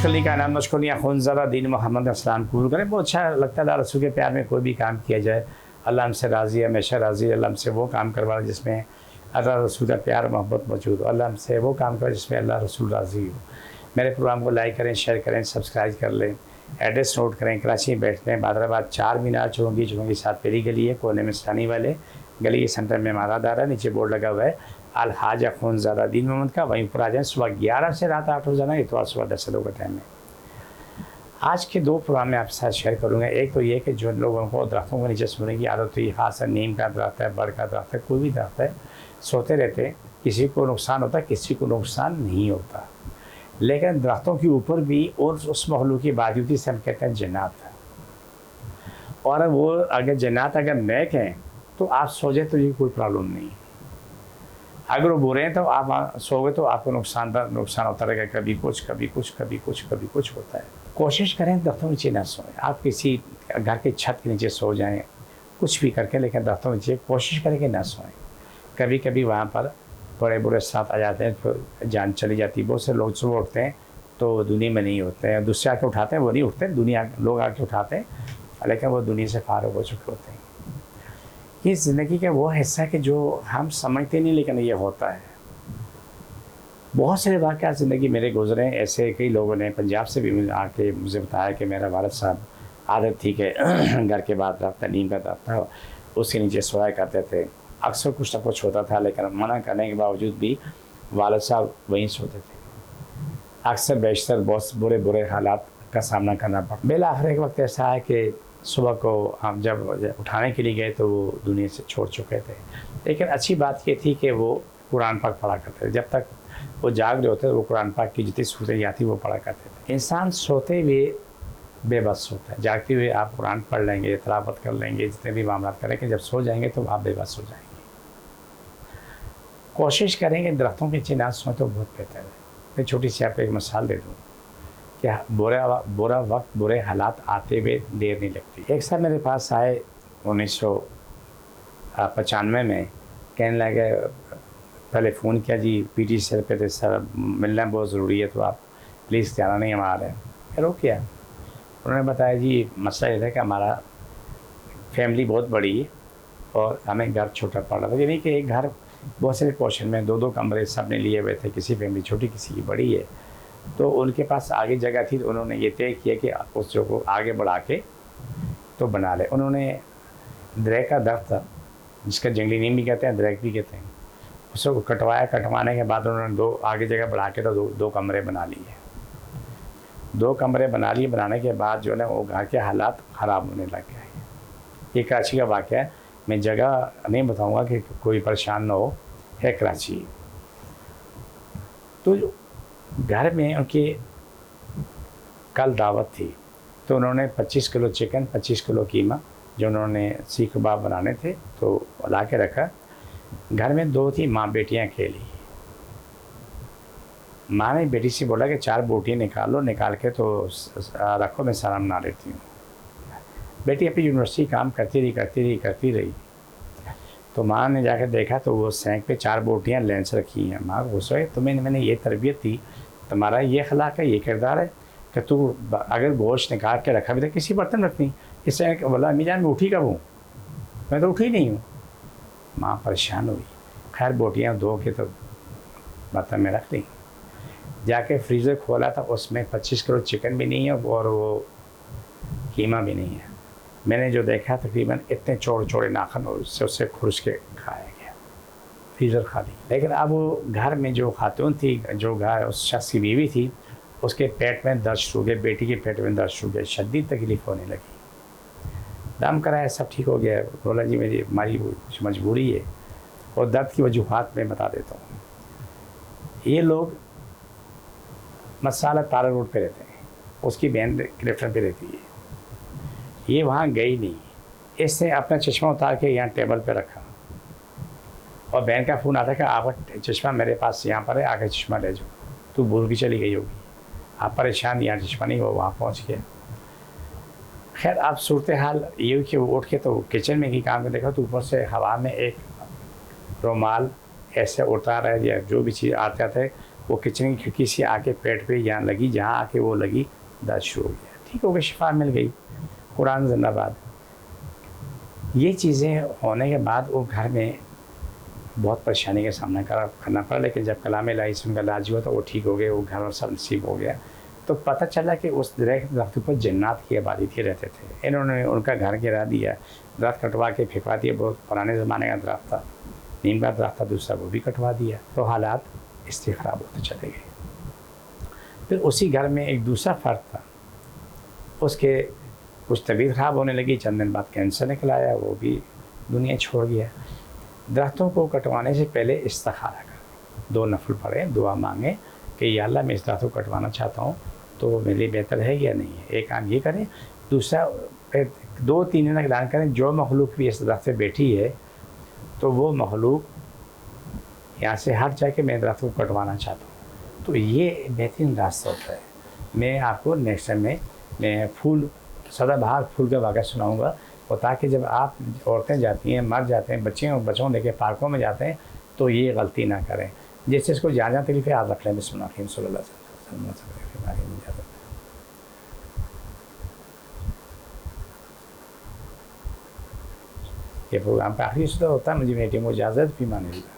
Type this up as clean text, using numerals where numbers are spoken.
तसल्ली का नाम नशकुनिया खुनज़रा दीन मोहम्मद अस्सलाम कबूल करें। बहुत अच्छा लगता है रसूल के प्यार में कोई भी काम किया जाए, अल्लाह हमसे राज़ी है, हमेशा राज़ी है। अल्लाह हमसे वो काम करवा जिसमें अल्लाह रसूल का प्यार मोहब्बत मौजूद हो। अल्लाह हमसे वो काम करवा जिसमें अल्लाह रसूल राज़ी हो। मेरे प्रोग्राम को लाइक करें, शेयर करें, सब्सक्राइब कर लें। एड्रेस नोट करें, कराची में बैठते हैं, हैदराबाद 4 मीनार चौंगी 7 पेरी गली है, कोने में स्टानी वाले गली के सेंटर में हमारा दारा, नीचे बोर्ड लगा हुआ है अल हाजा खुनज़रा दीन मोहम्मद का। वहीं पर आ जाएँ। सुबह 11 से रात 8 हो जाना, इतवार सुबह 10 का टाइम है। आज के 2 प्रोग्राम में आपके साथ शेयर करूँगा। एक तो ये कि जो लोगों को दरख्तों के नीचे सोने की आदत हुई, खास है नीम का दरख्त है, बड़ का दरख्त है, कोई भी दरख्त है, सोते रहते हैं, किसी को नुकसान होता है, किसी को नुकसान नहीं होता। लेकिन दरख्तों के ऊपर भी और उस मखलूक की बावजूद से हम कहते हैं जन्नत है। और वो अगर जन्नत अगर नेक हैं तो आप सो जाए तो ये कोई प्रॉब्लम नहीं। अगर वो बुरे हैं तो आप सोओगे तो आपको नुकसान होता रहेगा, कभी कुछ कभी कुछ कभी कुछ कभी कुछ होता है। कोशिश करें दरख्तों के नीचे ना सोएं। आप किसी घर के छत के नीचे सो जाएं, कुछ भी करके, लेकिन दरख्तों के नीचे कोशिश करें कि ना सोएं। कभी कभी वहाँ पर बड़े बुरे साथ आ जाते हैं, फिर जान चली जाती है। बहुत से लोग सुबह उठते हैं तो दुनिया में नहीं होते हैं, दूसरे आके उठाते हैं, वो नहीं उठते, दुनिया लोग आके उठाते हैं, लेकिन वो दुनिया से फारिग हो चुके होते हैं। ये ज़िंदगी का वो हिस्सा है कि जो हम समझते नहीं, लेकिन ये होता है। बहुत सारे वाक़यात ज़िंदगी मेरे गुजरे हैं। ऐसे कई लोगों ने पंजाब से भी आके मुझे बताया कि मेरा वालिद साहब आदत थी कि घर के बाद रखता नीम का दरख्त था, उसके नीचे सोया करते थे। अक्सर कुछ ना कुछ होता था, लेकिन मना करने के बावजूद भी वालिद साहब वहीं सोते थे। अक्सर बेशतर बहुत बुरे बुरे हालात का सामना करना पड़ा। बिलाखिर एक वक्त ऐसा है कि सुबह को हम जब उठाने के लिए गए तो वो दुनिया से छोड़ चुके थे। लेकिन अच्छी बात ये थी कि वो कुरान पाक पढ़ा करते थे। जब तक वो जाग रहे होते थे वो कुरान पाक की जितनी सूरतें आती वो पढ़ा करते थे। इंसान सोते हुए बेबस होता है, जागते हुए आप कुरान पढ़ लेंगे, तिलावत कर लेंगे, जितने भी मामला करेंगे, जब सो जाएंगे तो आप बेबस हो जाएंगे। कोशिश करेंगे दरख्तों के नीचे ना सोएं तो बहुत बेहतर है। मैं छोटी सी आपको एक मिसाल दे दूँ कि बुरा वक्त, बुरे हालात आते हुए देर नहीं लगती। एक साहब मेरे पास आए 1995 में, कहने लगे, पहले फ़ोन किया जी पीटी सर पे थे, सर मिलना बहुत ज़रूरी है तो आप प्लीज़ जाना नहीं हम आ रहे हैं। फिर वो किया, उन्होंने बताया जी मसला ये था कि हमारा फैमिली बहुत बड़ी है और हमें घर छोटा पड़ रहा था। यानी कि एक घर बहुत सारे पोर्शन में 2-2 कमरे सब ने लिए हुए थे, किसी फैमिली छोटी किसी की बड़ी है। तो उनके पास आगे जगह थी तो उन्होंने ये तय किया कि उस जगह को आगे बढ़ा के तो बना ले। उन्होंने दरख्त का दरख्त था जिसका जंगली नीम भी कहते हैं, दरख्त भी कहते हैं, उसको कटवाया। कटवाने के बाद उन्होंने 2 आगे जगह बढ़ा के तो 2 कमरे बना लिए। 2 कमरे बना लिए। बनाने के बाद जो है वो घर के हालात ख़राब होने लग गए। ये कराची का वाक़या है, मैं जगह नहीं बताऊँगा कि कोई परेशान ना हो, है कराची। तो घर में उनकी कल दावत थी तो उन्होंने 25 किलो चिकन, 25 किलो कीमा, जो उन्होंने सीख कबाब बनाने थे तो ला के रखा। घर में 2 थी माँ बेटियाँ खेली। माँ ने बेटी से बोला कि 4 बोटियाँ निकाल लो, निकाल के तो रखो, मैं सारा बना लेती हूँ। बेटी अपनी यूनिवर्सिटी काम करती रही। तो माँ ने जाकर देखा तो वो सैंक पे 4 बोटियाँ लेंस रखी हैं। माँ गुस्सा है, मैंने ये तरबियत दी, तुम्हारा ये अखलाक है, ये किरदार है कि तू अगर गोश्त निकाल के रखा भी था किसी बर्तन रखनी। इससे बोला अम्मी जान मैं उठी कब हूँ, मैं तो उठी नहीं हूँ। माँ परेशान हुई। खैर बोटियाँ धो के तो बर्तन में रख ली। जाके फ्रीज़र खोला था, उसमें 25 किलो चिकन भी नहीं है और वो कीमा भी नहीं है। मैंने जो देखा तकरीबन इतने चौड़े नाखन और उससे खुर्श के खाया गया, फ्रीज़र खाली। लेकिन अब वो घर में जो खातून थी, जो घर उस शख्स की बीवी थी, उसके पेट में दर्द शुरू हो गया, बेटी के पेट में दर्द शुरू हो गया, शदीद तकलीफ़ होने लगी। दम कराया, सब ठीक हो गया। बोला जी हमारी कुछ मजबूरी है और दर्द की वजूहात मैं बता देता हूँ। ये लोग मसाला तारा रोड पे रहते हैं, उसकी बहन क्लिफ्टन पे रहती है। ये वहाँ गई नहीं, इसने अपना चश्मा उतार के यहाँ टेबल पे रखा और बहन का फ़ोन आता कि आपका चश्मा मेरे पास यहाँ पर है, आके चश्मा ले जाओ, तू भूल की चली गई होगी। आप परेशान, यहाँ चश्मा नहीं, वो वहाँ पहुँच गया। खैर आप सूरत हाल ये कि वो उठ के तो किचन में ही काम कर देखा तो ऊपर से हवा में एक रुमाल ऐसे उड़ता रहा या जो भी चीज़ आते आते वो किचन की खिड़की से आके पेट पे यहाँ लगी, जहाँ आके वो लगी दर्द शुरू हो गया, ठीक हो गया, शिफा मिल गई। कुरान जिंदाबाद। ये चीज़ें होने के बाद वो घर में बहुत परेशानी का सामना करना पड़ा, लेकिन जब कलाम इलाही से उनका इलाज हुआ तो वो ठीक हो गए, वो घर और सब नसीब हो गया। तो पता चला कि उस दरख्त पर जन्नात की आबादी थी, रहते थे। इन्होंने उनका घर गिरा दिया, दरख्त कटवा के फेंकवा दिया, बहुत पुराने ज़माने का दरख्त था, नीम का दरख्त था दूसरा, वो भी कटवा दिया। तो हालात इससे ख़राब होते चले गए। फिर उसी घर में एक दूसरा फ़र्द था, उसके कुछ तबीयत ख़राब होने लगी, चंद दिन बाद कैंसर निकल आया, वो भी दुनिया छोड़ गया। दरख्तों को कटवाने से पहले इस्तिखारा करें, 2 नफल पढ़ें, दुआ मांगें कि या अल्लाह मैं इस दरख्त को कटवाना चाहता हूँ, तो वो मेरे लिए बेहतर है या नहीं है। एक काम ये करें। दूसरा, 2-3 दिन ऐलान करें जो मखलूक भी इस दरख्त पे बैठी है तो वो मखलूक यहाँ से हट जाए कि मैं दरख्त को कटवाना चाहता हूँ। तो ये बेहतरीन रास्ता होता है। मैं आपको नेक्स्ट टाइम में मैं फूल, सदाबहार फूल का वाक़या सुनाऊँगा, और ताकि जब आप औरतें जाती हैं, मर्द जाते हैं, बच्चों लेके पार्कों में जाते हैं, तो ये गलती ना करें। जिस चीज़ को जहाँ तकलीफ़ है याद रख लें। बिस्मिल्लाह सल्लल्लाहु अलैहि वसल्लम। ये प्रोग्राम का आखिरी हिस्सा होता है। मुझे मेरी टीम को इजाज़त, फी मानिल्लाह।